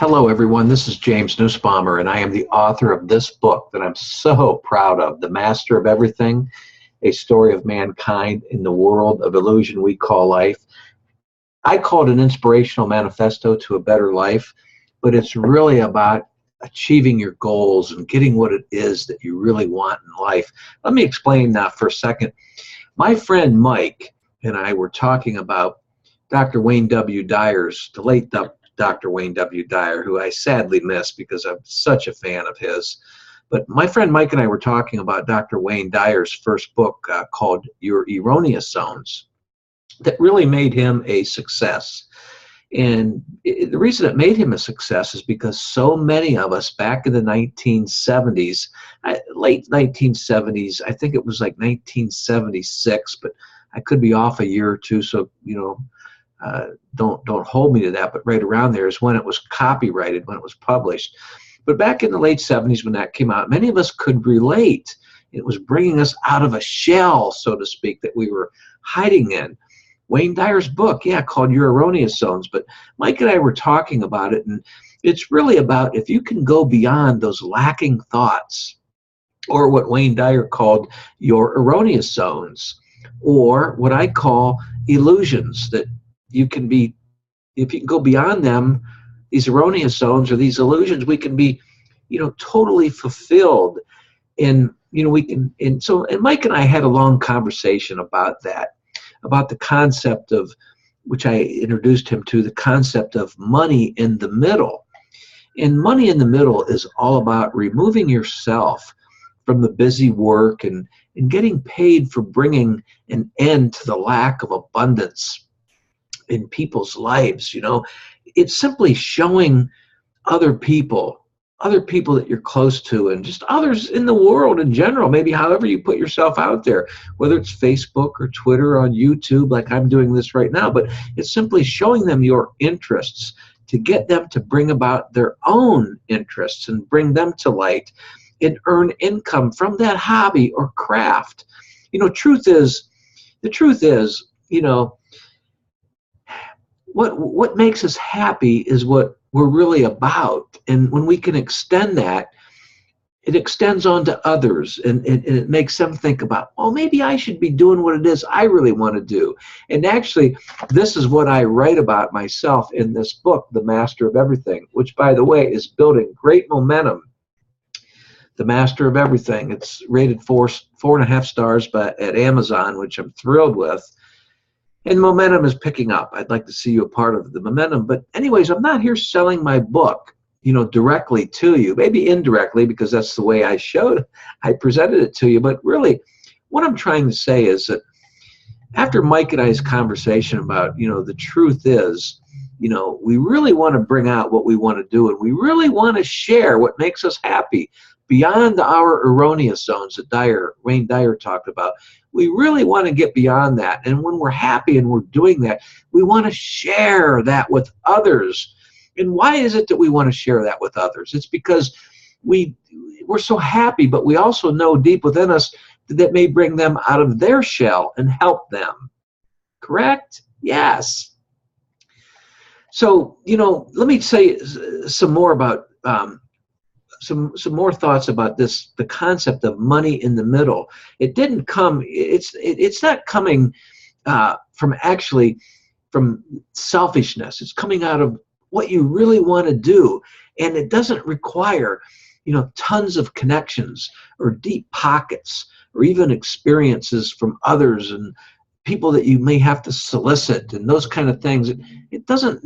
Hello, everyone. This is James Nussbaumer, and I am the author of this book that I'm so proud of, The Master of Everything, A Story of Mankind in the World of Illusion We Call Life. I call it an inspirational manifesto to a better life, but it's really about achieving your goals and getting what it is that you really want in life. Let me explain that for a second. My friend Mike and I were talking about Dr. Wayne W. Dyer's, the late Dr. Wayne W. Dyer, who I sadly miss because I'm such a fan of his. But my friend Mike and I were talking about Dr. Wayne Dyer's first book called Your Erroneous Zones that really made him a success. And the reason it made him a success is because so many of us back in the 1970s, late 1970s, I think it was like 1976, but I could be off a year or two, so don't hold me to that, but right around there is when it was copyrighted, when it was published. But back in the late 70s when that came out, many of us could relate. It was bringing us out of a shell, so to speak, that we were hiding in. Wayne Dyer's book, called Your Erroneous Zones, but Mike and I were talking about it, and it's really about if you can go beyond those lacking thoughts, or what Wayne Dyer called your erroneous zones, or what I call illusions, that you can be, if you can go beyond them, these erroneous zones or these illusions, we can be, totally fulfilled. And, and Mike and I had a long conversation about that, about the concept of, which I introduced him to, the concept of money in the middle. And money in the middle is all about removing yourself from the busy work and getting paid for bringing an end to the lack of abundance in people's lives. It's simply showing other people that you're close to, and just others in the world in general, maybe however you put yourself out there, whether it's Facebook or Twitter or on YouTube, like I'm doing this right now, but it's simply showing them your interests to get them to bring about their own interests and bring them to light and earn income from that hobby or craft. The truth is, what makes us happy is what we're really about. And when we can extend that, it extends on to others, and it makes them think about, well, maybe I should be doing what it is I really want to do. And actually, this is what I write about myself in this book, The Master of Everything, which, by the way, is building great momentum. The Master of Everything. It's rated 4.5 stars at Amazon, which I'm thrilled with. And momentum is picking up. I'd like to see you a part of the momentum. But anyways, I'm not here selling my book, directly to you. Maybe indirectly, because that's the way I presented it to you. But really, what I'm trying to say is that after Mike and I's conversation about, the truth is, we really want to bring out what we want to do, and we really want to share what makes us happy beyond our erroneous zones that Wayne Dyer talked about. We really want to get beyond that. And when we're happy and we're doing that, we want to share that with others. And why is it that we want to share that with others? It's because we're so happy, but we also know deep within us that may bring them out of their shell and help them. Correct? Yes. So, let me say some more about some more thoughts about this, the concept of money in the middle. It didn't come, it's not coming from selfishness. It's coming out of what you really want to do. And it doesn't require, tons of connections or deep pockets or even experiences from others and people that you may have to solicit and those kind of things. It doesn't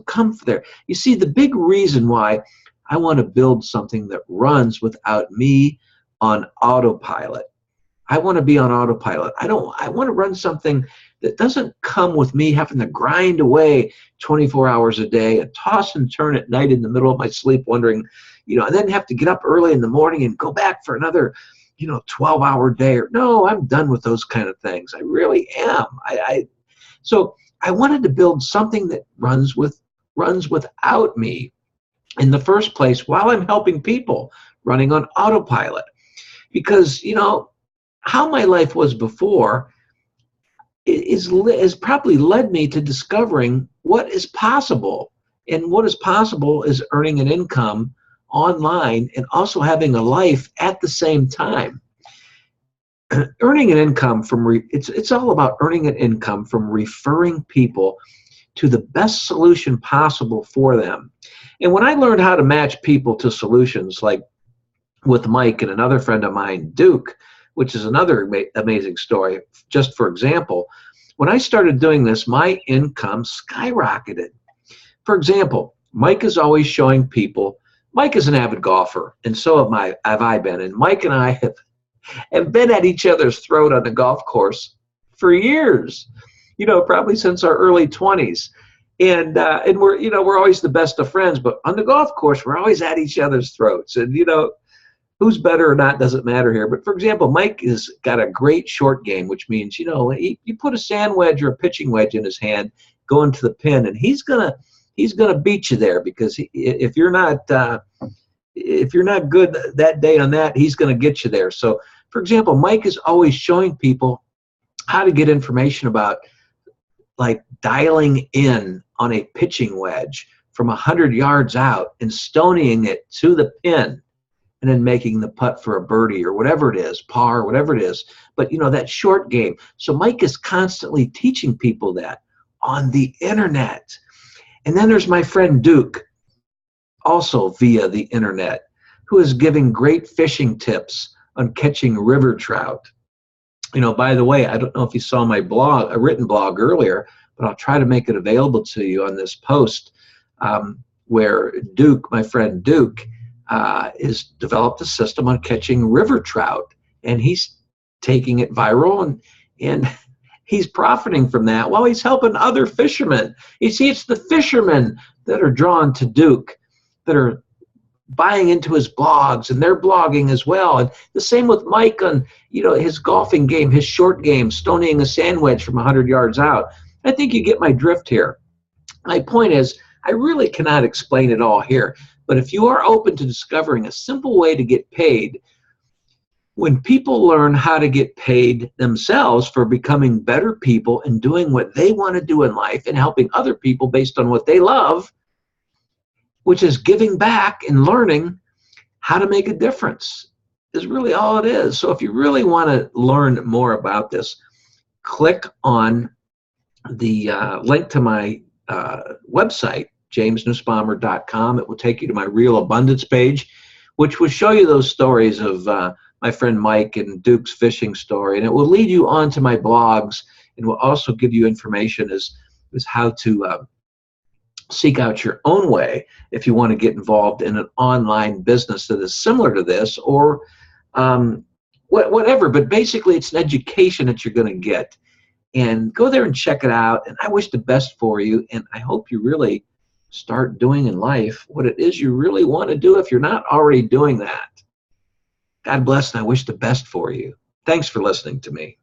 come from there. You see, the big reason why I want to build something that runs without me on autopilot. I want to be on autopilot. I want to run something that doesn't come with me having to grind away 24 hours a day and toss and turn at night in the middle of my sleep wondering, and then have to get up early in the morning and go back for another, 12-hour day. No, I'm done with those kind of things. I really am. So I wanted to build something that runs without me in the first place while I'm helping people, running on autopilot. Because, how my life was before has probably led me to discovering what is possible And what is possible is earning an income online and also having a life at the same time. Earning an income from it's all about earning an income from referring people to the best solution possible for them. And when I learned how to match people to solutions, like with Mike and another friend of mine, Duke, which is another amazing story. Just for example, when I started doing this, my income skyrocketed. For example, Mike is always showing people. Mike is an avid golfer, and so have I been. And Mike and I have been at each other's throat on the golf course for years. Probably since our early 20s. And we're always the best of friends, but on the golf course, we're always at each other's throats. And who's better or not doesn't matter here. But for example, Mike has got a great short game, which means, you put a sand wedge or a pitching wedge in his hand, going to the pin, and he's gonna beat you there, because if you're not good that day on that, he's gonna get you there. So for example, Mike is always showing people how to get information about, like, dialing in on a pitching wedge from 100 yards out and stoning it to the pin, and then making the putt for a birdie or whatever it is, par, whatever it is. But that short game. So Mike is constantly teaching people that on the internet. And then there's my friend Duke, also via the internet, who is giving great fishing tips on catching river trout. By the way, I don't know if you saw my blog, a written blog earlier, but I'll try to make it available to you on this post, where Duke, my friend Duke, has developed a system on catching river trout, and he's taking it viral, and he's profiting from that while he's helping other fishermen. You see, it's the fishermen that are drawn to Duke, that are buying into his blogs, and they're blogging as well. And the same with Mike on his golfing game, his short game, stoning a sand wedge from 100 yards out. I think you get my drift here. My point is, I really cannot explain it all here, but if you are open to discovering a simple way to get paid, when people learn how to get paid themselves for becoming better people and doing what they want to do in life and helping other people based on what they love, which is giving back and learning how to make a difference, is really all it is. So if you really want to learn more about this, click on the link to my website, jamesnussbaumer.com. It will take you to my Real Abundance page, which will show you those stories of my friend Mike and Duke's fishing story. And it will lead you on to my blogs, and will also give you information as how to seek out your own way if you want to get involved in an online business that is similar to this, or whatever. But basically, it's an education that you're going to get. And go there and check it out. And I wish the best for you. And I hope you really start doing in life what it is you really want to do if you're not already doing that. God bless, and I wish the best for you. Thanks for listening to me.